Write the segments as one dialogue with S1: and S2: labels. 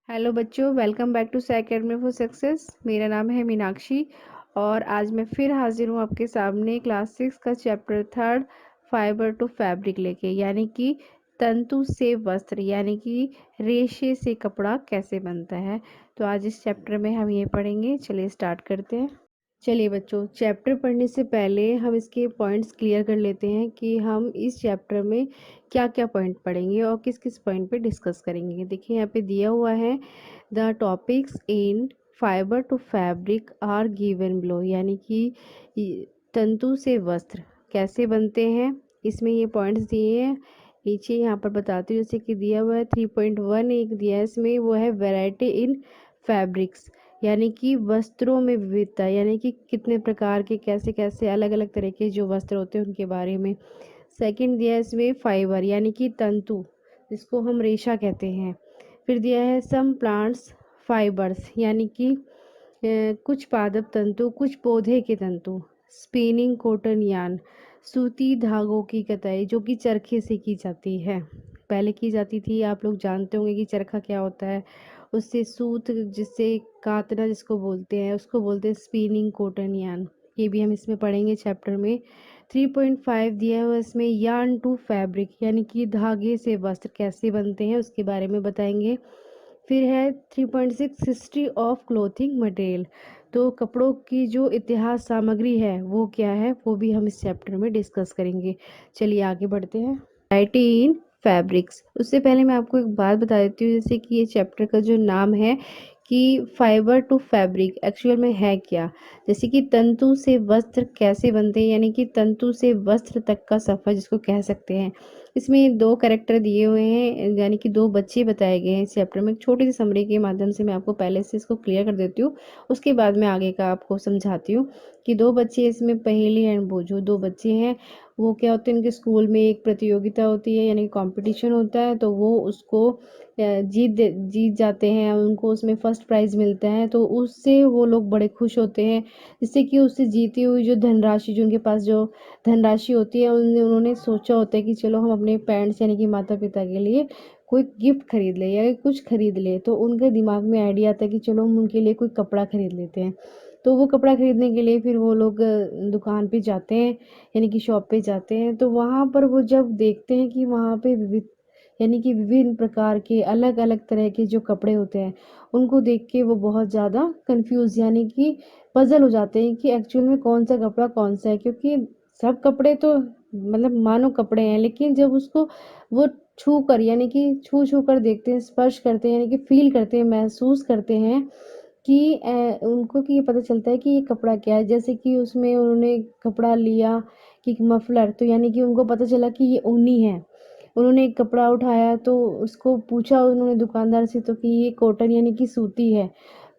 S1: Hello बच्चों, welcome back to Academy for Success. मेरा नाम है मीनाक्षी और आज मैं फिर हाजिर हूँ आपके सामने क्लास 6 का चैप्टर 3 फाइबर टू फैब्रिक लेके, यानी कि तंतु से वस्त्र, यानी कि रेशे से कपड़ा कैसे बनता है। तो आज इस चैप्टर में हम ये पढ़ेंगे। चलिए स्टार्ट करते हैं। चलिए बच्चों, चैप्टर पढ़ने से पहले हम इसके पॉइंट्स क्लियर कर लेते हैं कि हम इस चैप्टर में क्या क्या पॉइंट पढ़ेंगे और किस किस पॉइंट पे डिस्कस करेंगे। देखिए यहाँ पे दिया हुआ है, the topics in fibre to fabric are given below, यानी कि तंतु से वस्त्र कैसे बनते हैं, इसमें ये पॉइंट्स दिए हैं। नीचे यहाँ पर बताती हूँ, जैसे कि दिया हुआ है 3.1 एक दिया है, इसमें वो है वैरायटी इन फैब्रिक्स, यानी कि वस्त्रों में विविधता, यानी कि कितने प्रकार के कैसे कैसे अलग अलग तरह के जो वस्त्र होते हैं उनके बारे में। सेकंड दिया है इसमें फाइबर, यानी कि तंतु, जिसको हम रेशा कहते हैं। फिर दिया है सम प्लांट्स फाइबर्स, यानी कि कुछ पादप तंतु, कुछ पौधे के तंतु। स्पिनिंग कॉटन यार्न, सूती धागों की कताई जो कि चरखे से की जाती है, पहले की जाती थी। आप लोग जानते होंगे कि चरखा क्या होता है। उससे सूत, जिससे कातना जिसको बोलते हैं, उसको बोलते हैं स्पिनिंग कॉटन यार्न। ये भी हम इसमें पढ़ेंगे चैप्टर में। 3.5 दिया हुआ इसमें यार्न टू फैब्रिक, यानी कि धागे से वस्त्र कैसे बनते हैं उसके बारे में बताएंगे। फिर है 3.6 हिस्ट्री ऑफ क्लोथिंग मटेरियल, तो कपड़ों की जो इतिहास सामग्री है वो क्या है, वो भी हम इस चैप्टर में डिस्कस करेंगे। चलिए आगे बढ़ते हैं। वैरायटी इन फैब्रिक्स, उससे पहले मैं आपको एक बात बता देती हूँ, जैसे कि ये चैप्टर का जो नाम है कि फाइबर टू फैब्रिक एक्चुअल में है क्या। जैसे कि तंतु से वस्त्र कैसे बनते हैं, यानी कि तंतु से वस्त्र तक का सफ़र जिसको कह सकते हैं। इसमें दो कैरेक्टर दिए हुए हैं, यानी कि दो बच्चे बताए गए हैं इस चैप्टर में। एक छोटी सी समरी के माध्यम से मैं आपको पहले से इसको क्लियर कर देती हूँ, उसके बाद मैं आगे का आपको समझाती हूँ। कि दो बच्चे इसमें, पहेली एंड बोझो, दो बच्चे हैं। वो क्या होते हैं, उनके स्कूल में एक प्रतियोगिता होती है, यानी कंपटीशन होता है, तो वो उसको जीत जाते हैं, उनको उसमें फर्स्ट प्राइज़ मिलता है, तो उससे वो लोग बड़े खुश होते हैं। जिससे कि उससे जीती हुई जो धनराशि, जो उनके पास जो धनराशि होती है, उन्होंने सोचा होता है कि चलो हम अपने पेरेंट्स यानी कि माता पिता के लिए कोई गिफ्ट खरीद ले या कुछ खरीद ले। तो उनके दिमाग में आइडिया आता है कि चलो हम उनके लिए कोई कपड़ा खरीद लेते हैं। तो वो कपड़ा खरीदने के लिए फिर वो लोग दुकान पे जाते हैं, यानी कि शॉप पे जाते हैं। तो वहाँ पर वो जब देखते हैं कि वहाँ पे विविध, यानी कि विभिन्न प्रकार के अलग अलग तरह के जो कपड़े होते हैं, उनको देख के वो बहुत ज़्यादा कंफ्यूज, यानी कि पजल हो जाते हैं कि एक्चुअल में कौन सा कपड़ा कौन सा है। क्योंकि सब कपड़े तो मतलब मानो कपड़े हैं, लेकिन जब उसको वो छू कर, यानी कि छू छू कर देखते हैं, स्पर्श करते हैं, यानी कि फील करते हैं, महसूस करते हैं कि उनको कि ये पता चलता है कि ये कपड़ा क्या है। जैसे कि उसमें उन्होंने कपड़ा लिया कि मफलर, तो यानी कि उनको पता चला कि ये ऊनी है। उन्होंने एक कपड़ा उठाया तो उसको पूछा उन्होंने दुकानदार से, तो कि ये कॉटन यानी कि सूती है।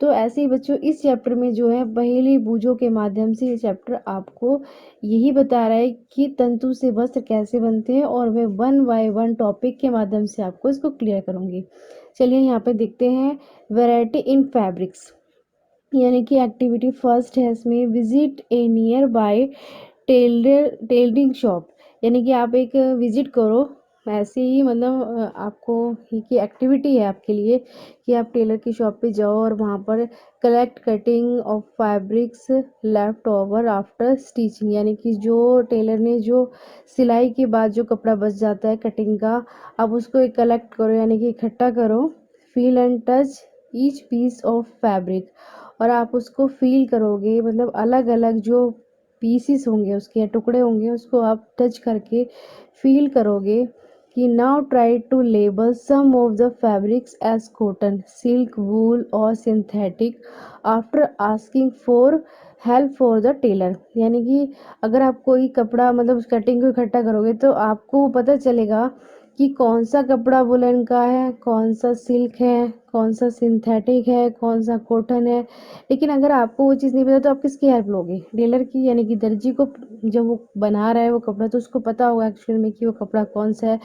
S1: तो ऐसे ही बच्चों, इस चैप्टर में जो है पहेली बूझों के माध्यम से ये चैप्टर आपको यही बता रहा है कि तंतु से वस्त्र कैसे बनते हैं, और मैं वन बाय वन टॉपिक के माध्यम से आपको इसको क्लियर करूंगी। चलिए यहाँ पे देखते हैं, वैरायटी इन फैब्रिक्स, यानी कि एक्टिविटी फर्स्ट है इसमें, visit A near by tailoring shop, यानी कि आप एक विजिट करो, ऐसे ही मतलब आपको ही की एक्टिविटी है आपके लिए कि आप टेलर की शॉप पे जाओ और वहाँ पर collect cutting of fabrics left over after stitching, यानी कि जो टेलर ने जो सिलाई के बाद जो कपड़ा बच जाता है कटिंग का, आप उसको एक कलेक्ट करो, यानी कि इकट्ठा करो। Feel and touch each piece of fabric, और आप उसको फील करोगे, मतलब अलग अलग जो पीसीस होंगे उसके या टुकड़े होंगे, उसको आप टच करके फील करोगे। कि now try to label some of the fabrics as cotton, silk, wool और synthetic after asking for help for the tailor, यानी कि अगर आप कोई कपड़ा मतलब उस कटिंग को इकट्ठा करोगे तो आपको पता चलेगा कि कौन सा कपड़ा वुलन का है, कौन सा सिल्क है, कौन सा सिंथेटिक है, कौन सा कॉटन है। लेकिन अगर आपको वो चीज़ नहीं पता तो आप किसकी हेल्प लोगे, टेलर की, यानी कि दर्जी को। जब वो बना रहा है वो कपड़ा तो उसको पता होगा एक्चुअल में कि वो कपड़ा कौन सा है।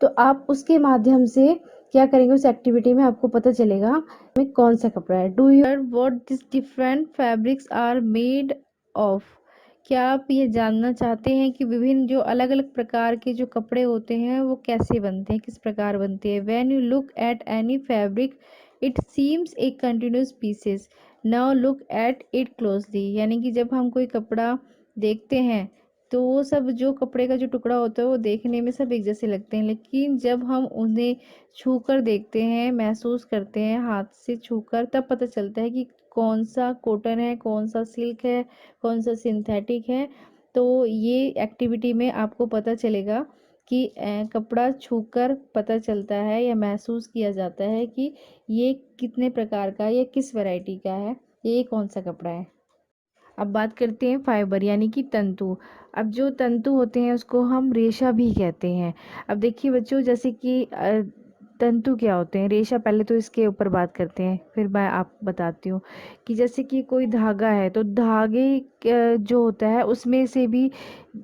S1: तो आप उसके माध्यम से क्या करेंगे, उस एक्टिविटी में आपको पता चलेगा में कौन सा कपड़ा है। Do you what this different fabrics are made of, क्या आप ये जानना चाहते हैं कि विभिन्न जो अलग अलग प्रकार के जो कपड़े होते हैं वो कैसे बनते हैं, किस प्रकार बनते हैं। When you look at any fabric it seems a continuous pieces, now look at it closely. यानी कि जब हम कोई कपड़ा देखते हैं तो वो सब जो कपड़े का जो टुकड़ा होता है वो देखने में सब एक जैसे लगते हैं, लेकिन जब हम उन्हें छूकर देखते हैं, महसूस करते हैं हाथ से छूकर, तब पता चलता है कि कौन सा कॉटन है, कौन सा सिल्क है, कौन सा सिंथेटिक है। तो ये एक्टिविटी में आपको पता चलेगा कि कपड़ा छूकर पता चलता है या महसूस किया जाता है कि ये कितने प्रकार का, ये किस वैरायटी का है, ये कौन सा कपड़ा है। अब बात करते हैं फाइबर यानी कि तंतु। अब जो तंतु होते हैं उसको हम रेशा भी कहते हैं। अब देखिए बच्चों, जैसे कि तंतु क्या होते हैं, रेशा पहले तो इसके ऊपर बात करते हैं, फिर मैं आपको बताती हूँ कि जैसे कि कोई धागा है तो धागे जो होता है उसमें से भी,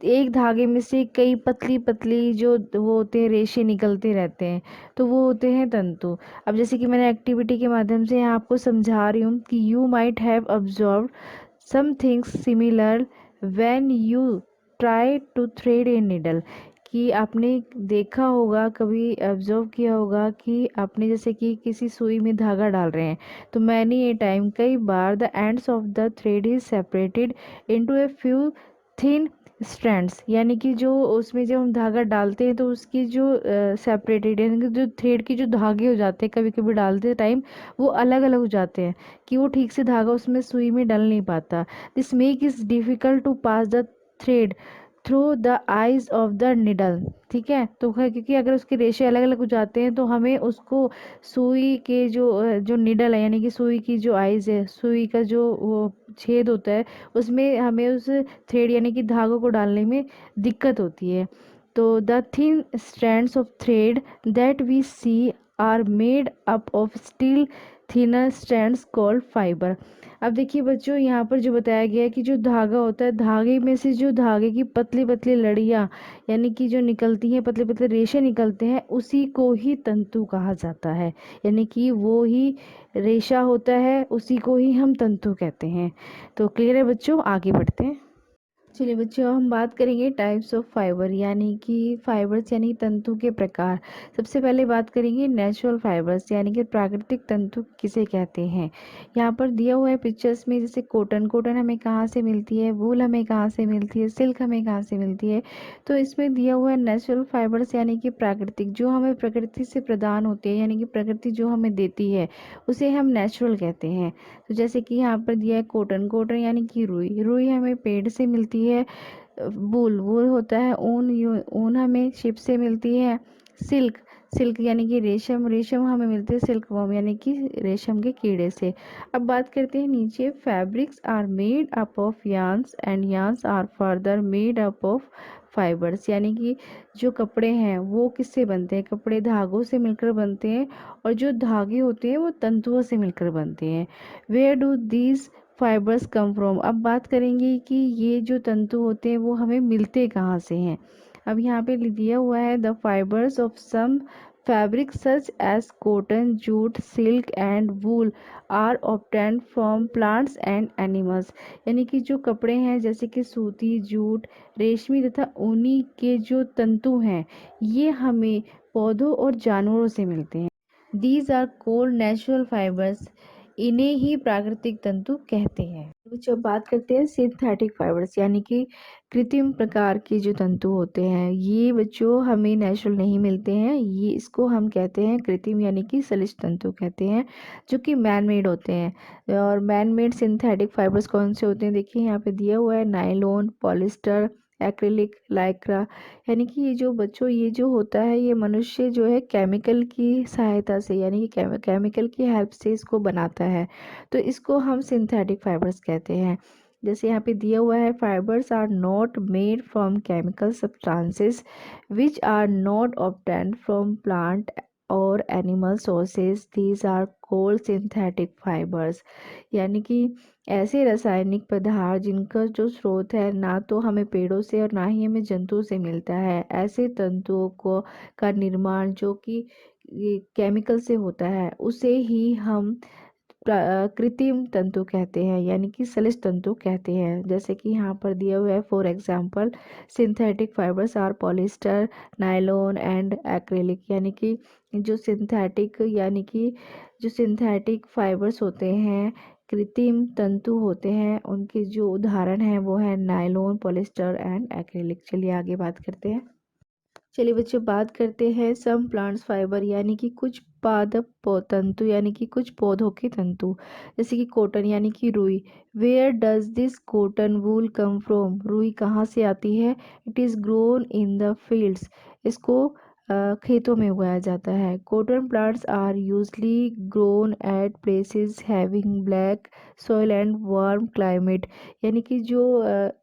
S1: एक धागे में से कई पतली पतली जो वो होते हैं रेशे निकलते रहते हैं, तो वो होते हैं तंतु। अब जैसे कि मैंने एक्टिविटी के माध्यम से यहाँ आपको समझा रही हूँ कि you might have observe something similar when you try to thread a needle। कि आपने देखा होगा, कभी ऑब्जर्व किया होगा कि आपने जैसे कि किसी सुई में धागा डाल रहे हैं तो मैनी ए टाइम, कई बार the ends of the thread is separated into a few thin strands. यानी कि जो उसमें जब हम धागा डालते हैं तो उसकी जो सेपरेटेड यानी कि जो थ्रेड की जो धागे हो जाते हैं कभी कभी डालते टाइम वो अलग अलग हो जाते हैं कि वो ठीक से धागा उसमें सुई में डल नहीं पाता। This make is difficult to pass the thread through the eyes of the needle. ठीक है, तो क्योंकि अगर उसके रेशे अलग अलग हो जाते हैं तो हमें उसको सुई के जो निडल है यानी कि सुई की जो आइज है, सुई का जो वो छेद होता है, उसमें हमें उस थ्रेड यानी कि धागों को डालने में दिक्कत होती है। तो the thin strands of thread that we see are made up of still thinner strands called fibre. अब देखिए बच्चों, यहाँ पर जो बताया गया है कि जो धागा होता है, धागे में से जो धागे की पतली पतली लड़ियाँ यानी कि जो निकलती हैं, पतले पतले रेशे निकलते हैं, उसी को ही तंतु कहा जाता है। यानी कि वो ही रेशा होता है, उसी को ही हम तंतु कहते हैं। तो क्लियर है बच्चों, आगे बढ़ते हैं। चलिए बच्चों, हम बात करेंगे टाइप्स ऑफ फाइबर यानी कि फाइबर्स यानी तंतु के प्रकार। सबसे पहले बात करेंगे नेचुरल फाइबर्स यानी कि प्राकृतिक तंतु किसे कहते हैं। यहाँ पर दिया हुआ है पिक्चर्स में, जैसे कॉटन, कॉटन हमें कहाँ से मिलती है, वूल हमें कहाँ से मिलती है, सिल्क हमें कहाँ से मिलती है। तो इसमें दिया हुआ है नेचुरल फाइबर्स यानी कि प्राकृतिक, जो हमें प्रकृति से प्रदान होते हैं यानी कि प्रकृति जो हमें देती है उसे हम नेचुरल कहते हैं। तो जैसे कि यहाँ पर दिया है कॉटन, कॉटन यानी कि रुई, रुई हमें पेड़ से मिलती है। वूल, वूल होता है ऊन, ऊन हमें शिप से मिलती है। सिल्क, सिल्क यानी कि रेशम, रेशम हमें मिलती है सिल्क वर्म यानी कि रेशम के कीड़े से। अब बात करते हैं नीचे, fabrics are made up of yarns and yarns are further made up of fibres. यानी कि जो कपड़े हैं वो किससे बनते हैं, कपड़े धागों से मिलकर बनते हैं, और जो धागे होते हैं वो तंतुओं से मिलकर बनते हैं। Where do these fibres come from. अब बात करेंगे कि ये जो तंतु होते हैं वो हमें मिलते कहाँ से हैं। अब यहाँ पे दिया हुआ है the fibres of some fabric such as cotton, jute, silk and wool are obtained from plants and animals. यानी कि जो कपड़े हैं जैसे कि सूती, जूट, रेशमी तथा ऊनी के जो तंतु हैं ये हमें पौधों और जानवरों से मिलते हैं। These are called natural fibres, इन्हें ही प्राकृतिक तंतु कहते हैं। जब बात करते हैं सिंथेटिक फाइबर्स यानी कि कृत्रिम प्रकार के जो तंतु होते हैं, ये बच्चों हमें नेचुरल नहीं मिलते हैं, ये इसको हम कहते हैं कृत्रिम यानी कि सलिश तंतु कहते हैं, जो कि मैन मेड होते हैं। और मैन मेड सिंथेटिक फाइबर्स कौन से होते हैं, देखिए यहाँ पे दिया हुआ है नायलॉन, पॉलिस्टर, एक्रिलिक, लाइक्रा। यानी कि ये जो बच्चों ये जो होता है ये मनुष्य जो है केमिकल की सहायता से यानी कि केमिकल की हेल्प से इसको बनाता है, तो इसको हम सिंथेटिक फाइबर्स कहते हैं। जैसे यहाँ पे दिया हुआ है, fibres are not made from chemical substances which are not obtained from plant और animal sources, these are called synthetic fibres. यानी कि ऐसे रासायनिक पदार्थ जिनका जो स्रोत है ना तो हमें पेड़ों से और ना ही हमें जंतुओं से मिलता है, ऐसे तंतुओं को का निर्माण जो कि केमिकल से होता है उसे ही हम कृत्रिम तंतु कहते हैं, यानी कि सलिश तंतु कहते हैं। जैसे कि यहाँ पर दिया हुआ है, for example synthetic fibres are polyester, nylon and acrylic. यानी कि जो सिंथेटिक फाइबर्स होते हैं, कृत्रिम तंतु होते हैं, उनके जो उदाहरण हैं वो है नायलॉन, पॉलिस्टर एंड एक्रेलिक। चलिए आगे बात करते हैं। चलिए बच्चों, बात करते हैं सम प्लांट्स फाइबर, यानी कि कुछ पादप तंतु, यानी कि कुछ पौधों के तंतु। जैसे कि कॉटन, यानी कि रुई। Where does this cotton wool come from? रुई कहाँ से आती है? It is grown in the fields. इसको खेतों में उगाया जाता है। Cotton plants are usually grown at places having black soil and warm climate. यानी कि जो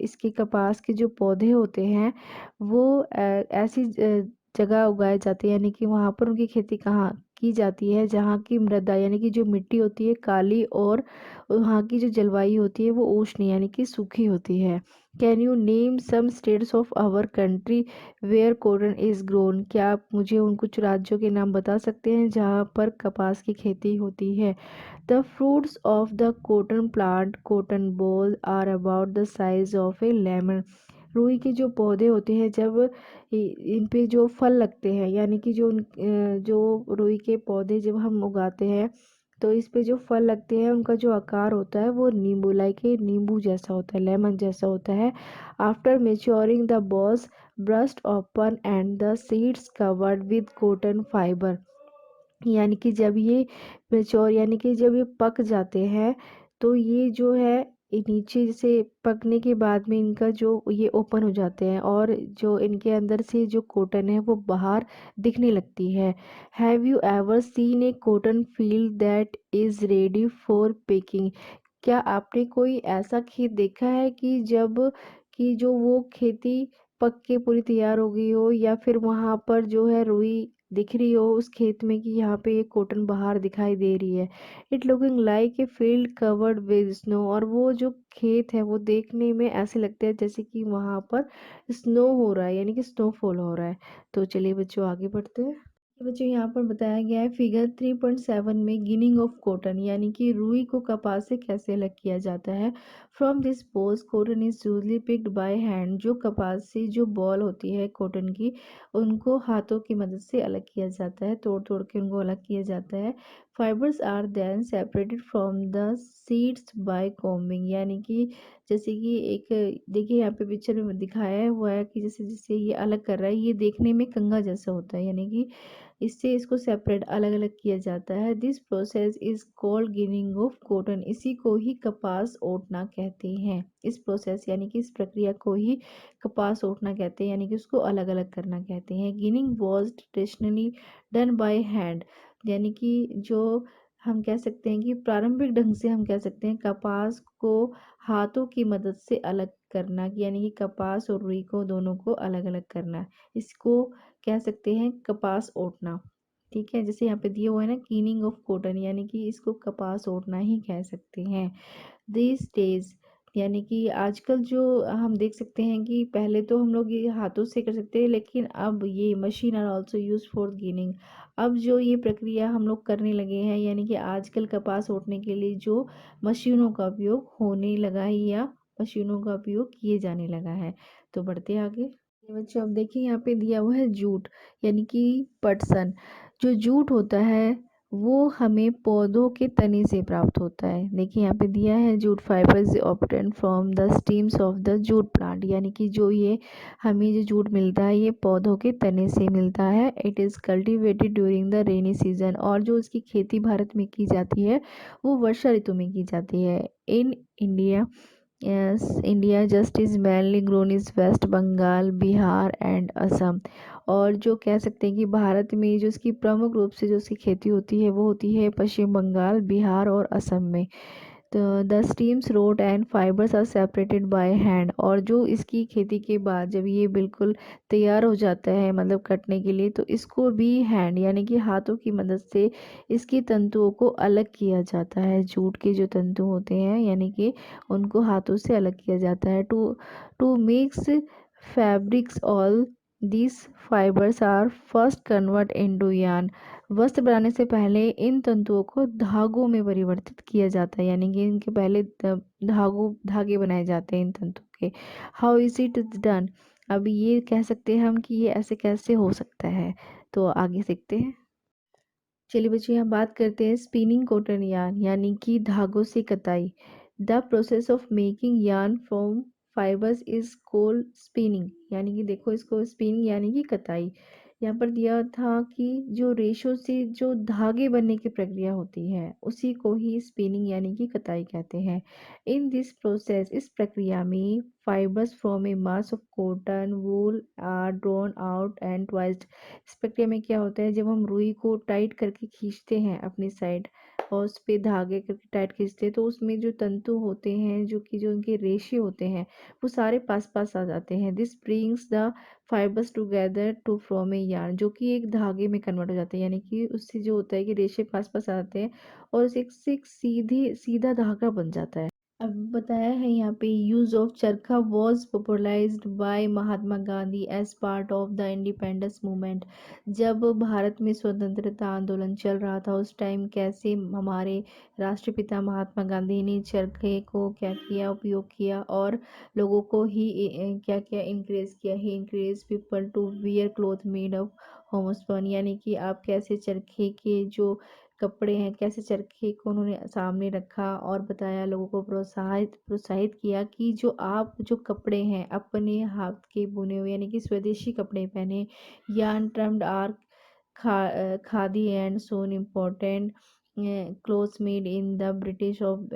S1: इसके कपास के जो पौधे होते हैं वो ऐसी जगह उगाए जाते हैं, यानी कि वहाँ पर उनकी खेती कहाँ की जाती है जहाँ की मृदा, यानी कि जो मिट्टी होती है काली, और वहाँ की जो जलवायु होती है वो उष्ण यानी कि सूखी होती है। Can you name some states of our country where cotton is grown? क्या आप मुझे उन कुछ राज्यों के नाम बता सकते हैं जहाँ पर कपास की खेती होती है? The fruits of the cotton plant cotton ball are about the size of a lemon. रुई के जो पौधे होते हैं, जब इन पे जो फल लगते हैं, यानी कि जो रुई के पौधे जब हम उगाते हैं तो इस पे जो फल लगते हैं उनका जो आकार होता है वो नींबू, लाइक ए नींबू जैसा होता है, लेमन जैसा होता है। After maturing the balls burst open and the seeds covered with cotton fibre. यानी कि जब ये मेच्योर, यानी कि जब ये पक जाते हैं तो ये जो है, ये नीचे से पकने के बाद में इनका जो ये ओपन हो जाते हैं और जो इनके अंदर से जो कॉटन है वो बाहर दिखने लगती है। Have you ever seen A cotton field that is ready for picking? क्या आपने कोई ऐसा खेत देखा है कि जो वो खेती पक के पूरी तैयार हो गई हो, या फिर वहां पर जो है रुई दिख रही हो उस खेत में कि यहाँ पे ये कॉटन बाहर दिखाई दे रही है? It looking like a field covered with snow. और वो जो खेत है वो देखने में ऐसे लगता है जैसे कि वहां पर स्नो हो रहा है, यानी कि स्नोफॉल हो रहा है। तो चलिए बच्चों आगे बढ़ते हैं। तो बच्चों यहाँ पर बताया गया है फिगर 3.7 में गिनिंग ऑफ कॉटन, यानी कि रुई को कपास से कैसे अलग किया जाता है। From this pose cotton is usually picked by hand. जो कपास से जो बॉल होती है कॉटन की, उनको हाथों की मदद से अलग किया जाता है, तोड़ तोड़ के उनको अलग किया जाता है। Fibres are then separated from the seeds by combing. यानी कि जैसे कि एक, देखिए यहाँ पे पिक्चर में दिखाया हुआ है कि जैसे जैसे ये अलग कर रहा है, ये देखने में कंघा जैसा होता है, यानी कि इससे इसको सेपरेट अलग अलग किया जाता है। This process is called ginning of cotton. इसी को ही कपास ओटना कहते हैं। इस प्रोसेस यानी कि इस प्रक्रिया को ही कपास ओटना कहते हैं, यानी कि उसको अलग अलग करना कहते हैं। Ginning was traditionally done by hand. यानी कि जो हम कह सकते हैं कि प्रारंभिक ढंग से हम कह सकते हैं कपास को हाथों की मदद से अलग करना, यानी कि कपास और रुई को दोनों को अलग अलग करना, इसको कह सकते हैं कपास ओटना। ठीक है, जैसे यहाँ पे दिया हुआ है ना कीनिंग ऑफ कॉटन, यानी कि इसको कपास ओटना ही कह सकते हैं। दिस डेज, यानी कि आजकल जो हम देख सकते हैं कि पहले तो हम लोग ये हाथों से कर सकते हैं, लेकिन अब ये machine are also use for ginning. अब जो ये प्रक्रिया हम लोग करने लगे हैं, यानी कि आजकल कपास ओटने के लिए जो मशीनों का उपयोग होने लगा है या मशीनों का उपयोग किए जाने लगा है। तो बढ़ते हैं आगे। ये बच्चों अब देखिए यहाँ पे दिया हुआ है जूट, यानी कि पटसन। जो जूट होता है वो हमें पौधों के तने से प्राप्त होता है। देखिए यहाँ पे दिया है jute fibres obtained from the stems of the jute plant. यानी कि जो ये हमें जो जूट मिलता है ये पौधों के तने से मिलता है। It is cultivated during the rainy season. और जो इसकी खेती भारत में की जाती है वो वर्षा ऋतु में की जाती है। In India, yes, India just is mainly grown is west Bengal, Bihar and Assam. और जो कह सकते हैं कि भारत में जो इसकी प्रमुख रूप से जो इसकी खेती होती है वो होती है पश्चिम बंगाल, बिहार और असम में। तो the stems rot and fibres are separated by hand. और जो इसकी खेती के बाद जब ये बिल्कुल तैयार हो जाता है मतलब कटने के लिए, तो इसको भी हैंड यानी कि हाथों की मदद से इसकी तंतुओं को अलग किया जाता है। जूट के जो तंतु होते हैं यानी कि उनको हाथों से अलग किया जाता है। To to mix fabrics all These fibers are first convert into yarn. वस्त्र बनाने से पहले इन तंतुओं को धागों में परिवर्तित किया जाता है, यानी कि इनके पहले धागे बनाए जाते हैं इन तंतुओं के। How is it done? अब ये कह सकते हैं हम कि ये ऐसे कैसे हो सकता है, तो आगे सीखते हैं। चलिए बच्चों, यहाँ बात करते हैं स्पिनिंग कॉटन यार्न, यानी कि धागों से कताई। The process of making yarn from fibres is called spinning, यानी कि देखो इसको स्पिनिंग यानी कि कताई। यहाँ पर दिया था कि जो रेशों से जो धागे बनने की प्रक्रिया होती है उसी को ही स्पिनिंग यानी कि कताई कहते हैं। इन दिस प्रोसेस, इस प्रक्रिया में fibres from a mass of cotton wool are drawn out and twisted. इस प्रक्रिया में क्या होता है, जब हम रुई को टाइट करके खींचते हैं अपनी साइड और उस पे धागे करके टाइट खींचते हैं, तो उसमें जो तंतु होते हैं जो उनके रेशे होते हैं वो सारे पास पास आ जाते हैं। This brings the fibres together to form a yarn, जो कि एक धागे में कन्वर्ट हो जाते हैं, यानी कि उससे जो होता है कि रेशे पास पास आते हैं और उसे एक सीधा धागा बन जाता है। अब बताया है यहाँ पे use of charkha was popularised by Mahatma Gandhi as part of the independence movement. जब भारत में स्वतंत्रता आंदोलन चल रहा था उस टाइम कैसे हमारे राष्ट्रपिता महात्मा गांधी ने चरखे को क्या किया, उपयोग किया और लोगों को ही क्या क्या इंकरेज किया, ही encourage people to wear cloth made of homespun, यानी कि आप कैसे चरखे के जो कपड़े हैं कैसे चरखे को उन्होंने सामने रखा और बताया, लोगों को प्रोत्साहित प्रोत्साहित किया कि जो आप जो कपड़े हैं अपने हाथ के बुने हुए यानी कि स्वदेशी कपड़े पहने। Yarn termed are khadi and shun important cloths made in the British of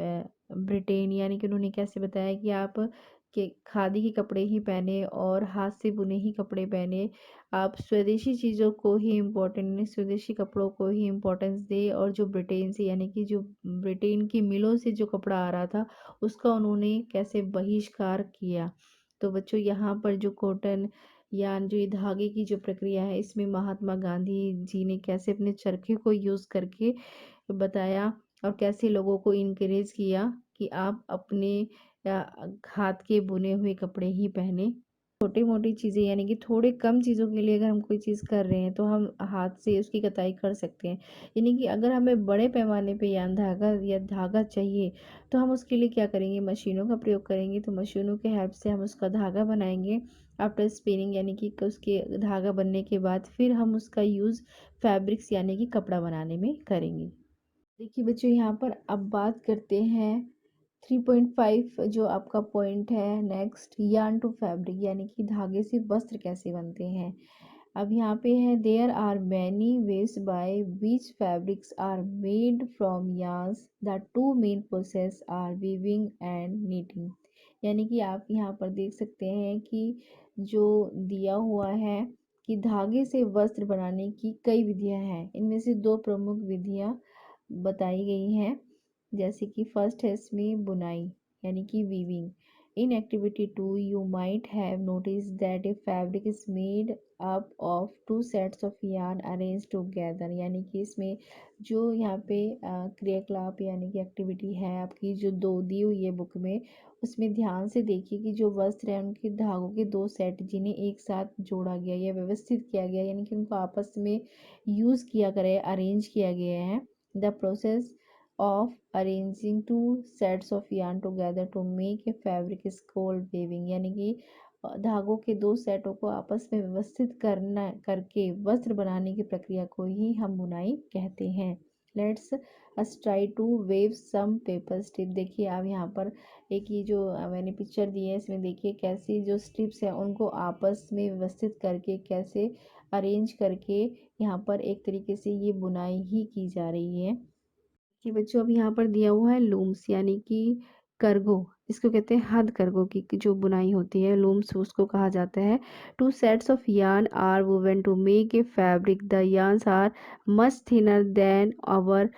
S1: Britain, यानी कि उन्होंने कैसे बताया कि आप के खादी के कपड़े ही पहने और हाथ से बुने ही कपड़े पहने, आप स्वदेशी चीज़ों को ही इम्पोर्टेंट स्वदेशी कपड़ों को ही इम्पोर्टेंस दे, और जो ब्रिटेन से यानी कि जो ब्रिटेन की मिलों से जो कपड़ा आ रहा था उसका उन्होंने कैसे बहिष्कार किया। तो बच्चों यहाँ पर जो कॉटन या जो ये धागे की जो प्रक्रिया है इसमें महात्मा गांधी जी ने कैसे अपने चरखे को यूज़ करके बताया और कैसे लोगों को इनकरेज किया कि आप अपने हाथ के बुने हुए कपड़े ही पहने। छोटी मोटी चीज़ें यानी कि थोड़े कम चीज़ों के लिए अगर हम कोई चीज़ कर रहे हैं तो हम हाथ से उसकी कताई कर सकते हैं। यानी कि अगर हमें बड़े पैमाने पे या धागा चाहिए तो हम उसके लिए क्या करेंगे, मशीनों का प्रयोग करेंगे। तो मशीनों के हेल्प से हम उसका धागा बनाएंगे आफ्टर स्पिनिंग, यानी कि उसके धागा बनने के बाद फिर हम उसका यूज़ फैब्रिक्स यानी कि कपड़ा बनाने में करेंगे। देखिए बच्चों, यहाँ पर अब बात करते हैं 3.5 जो आपका पॉइंट है नेक्स्ट, यार्न टू फैब्रिक, यानी कि धागे से वस्त्र कैसे बनते हैं। अब यहाँ पे है there are many ways by which fabrics are made from yarns, the two main process are weaving and knitting. यानी कि आप यहाँ पर देख सकते हैं कि जो दिया हुआ है कि धागे से वस्त्र बनाने की कई विधियां हैं, इनमें से दो प्रमुख विधियां बताई गई हैं। जैसे कि फर्स्ट है इसमें बुनाई यानी कि weaving. In activity two you might have notice that a fabric is made up of two sets of yarn arrange together, यानी कि इसमें जो यहाँ पे क्रियाकलाप यानी कि एक्टिविटी है आपकी जो दो दी हुई है बुक में, उसमें ध्यान से देखिए कि जो वस्त्र है उनके धागों के दो सेट जिन्हें एक साथ जोड़ा गया या व्यवस्थित किया गया, यानी कि उनको आपस में यूज़ किया गया, अरेंज किया गया है। The process of arranging two sets of yarn together to make a fabric is called weaving, यानी कि धागों के दो सेटों को आपस में व्यवस्थित करना करके वस्त्र बनाने की प्रक्रिया को ही हम बुनाई कहते हैं। Let's us try to weave some paper strip. देखिए आप यहाँ पर एक ये जो मैंने पिक्चर दी है इसमें देखिए कैसी जो स्ट्रिप्स हैं उनको आपस में व्यवस्थित करके कैसे अरेंज करके यहाँ पर एक तरीके से ये बुनाई ही की जा रही है। कि बच्चों अब यहाँ पर दिया हुआ है लूम्स यानी कि करघो, इसको कहते हैं हद करघो की जो बुनाई होती है, लूम्स उसको कहा जाता है। Two sets of yarn are woven to make a fabric, the yarns are much thinner than our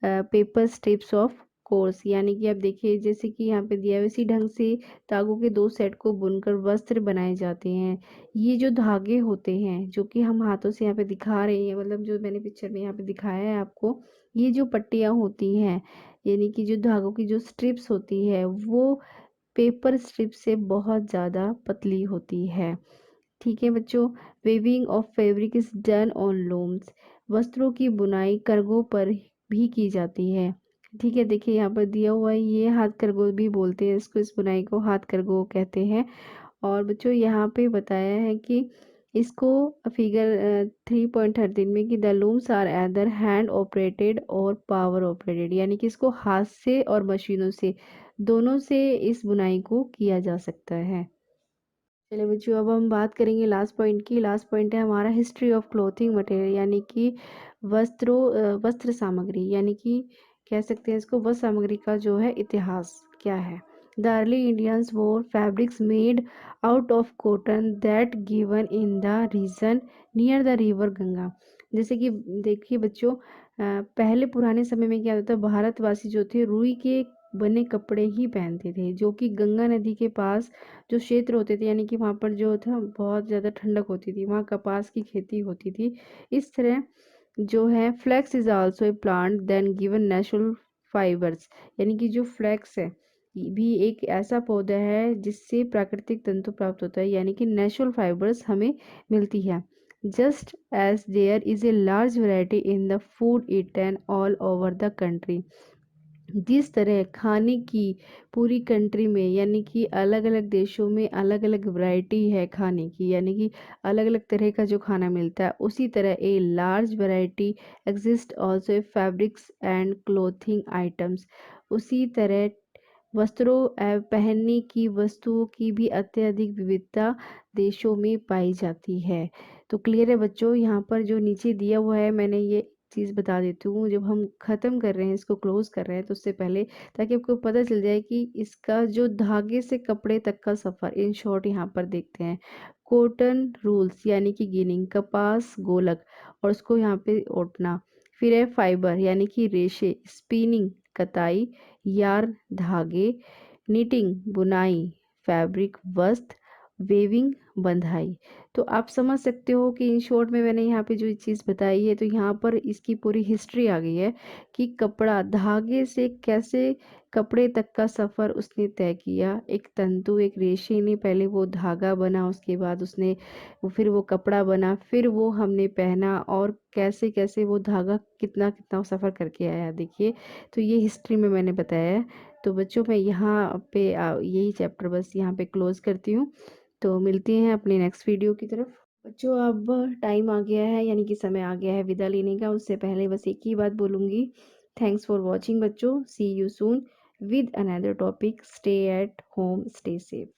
S1: paper strips of course, यानी कि आप देखिए जैसे कि यहाँ पे दिया है उसी ढंग से धागों के दो सेट को बुनकर वस्त्र बनाए जाते हैं। ये जो धागे होते हैं जो कि हम हाथों से यहाँ पे दिखा रहे हैं, मतलब जो मैंने पिक्चर में यहाँ पे दिखाया है आपको, ये जो पट्टियाँ होती हैं यानी कि जो धागों की जो स्ट्रिप्स होती है वो पेपर स्ट्रिप से बहुत ज़्यादा पतली होती है। ठीक है बच्चों। Weaving of fabric is done on looms. वस्त्रों की बुनाई करघों पर भी की जाती है। ठीक है, देखिए यहाँ पर दिया हुआ है, ये हाथ करघों भी बोलते हैं इसको, इस बुनाई को हाथ करघों कहते हैं। और बच्चों यहाँ पे बताया है कि इसको फिगर 3.13 में कि the looms are either hand operated और पावर ऑपरेटेड, यानी कि इसको हाथ से और मशीनों से, दोनों से इस बुनाई को किया जा सकता है। चलिए बच्चों, अब हम बात करेंगे लास्ट पॉइंट की। लास्ट पॉइंट है हमारा हिस्ट्री ऑफ क्लोथिंग मटेरियल, यानी कि वस्त्र सामग्री, यानी कि कह सकते हैं इसको वस्त्र सामग्री का जो है इतिहास क्या है। The early Indians wore fabrics made out of cotton that given in the region near the river Ganga. जैसे कि देखिए बच्चों, पहले पुराने समय में क्या होता था, भारतवासी जो थे रुई के बने कपड़े ही पहनते थे, जो कि गंगा नदी के पास जो क्षेत्र होते थे, यानी कि वहाँ पर जो था बहुत ज़्यादा ठंडक होती थी, वहाँ कपास की खेती होती थी। इस तरह जो है flax is also a plant then given natural fibres, यानी कि जो फ्लैक्स है ये भी एक ऐसा पौधा है जिससे प्राकृतिक तंतु प्राप्त होता है, यानी कि नेचुरल फाइबर्स हमें मिलती है। Just as there is a large variety in the food eaten all over the country. जिस तरह खाने की पूरी कंट्री में, यानी कि अलग अलग देशों में अलग अलग वैरायटी है खाने की, यानी कि अलग अलग तरह का जो खाना मिलता है, उसी तरह ए large variety exist also fabrics and clothing items. उसी तरह वस्त्रों पहनने की वस्तुओं की भी अत्यधिक विविधता देशों में पाई जाती है। तो क्लियर है बच्चों, यहाँ पर जो नीचे दिया हुआ है, मैंने ये चीज़ बता देती हूँ, जब हम ख़त्म कर रहे हैं, इसको क्लोज कर रहे हैं, तो उससे पहले ताकि आपको पता चल जाए कि इसका जो धागे से कपड़े तक का सफ़र, इन शॉर्ट यहाँ पर देखते हैं। कॉटन रूल्स, यानी कि गिनिंग, कपास गोलक और उसको यहाँ पे ओटना। फिर है फाइबर, यानी कि रेशे, स्पिनिंग कताई, यार्न धागे, निटिंग बुनाई, फैब्रिक वस्त्र, वेविंग बंधाई। तो आप समझ सकते हो कि इन शॉर्ट में मैंने यहाँ पे जो चीज़ बताई है, तो यहाँ पर इसकी पूरी हिस्ट्री आ गई है कि कपड़ा धागे से कैसे कपड़े तक का सफ़र उसने तय किया। एक तंतु, एक रेशे ने पहले वो धागा बना, उसके बाद उसने फिर वो कपड़ा बना, फिर वो हमने पहना, और कैसे कैसे वो धागा कितना कितना सफ़र करके आया, देखिए। तो ये हिस्ट्री में मैंने बताया है। तो बच्चों मैं यहाँ पे यही चैप्टर बस यहाँ पे क्लोज करती हूँ। तो मिलते हैं अपने नेक्स्ट वीडियो की तरफ। बच्चों अब टाइम आ गया है, यानी कि समय आ गया है विदा लेने का। उससे पहले बस एक ही बात बोलूँगी, थैंक्स फॉर वॉचिंग बच्चों, see you soon with another topic, stay at home, stay safe.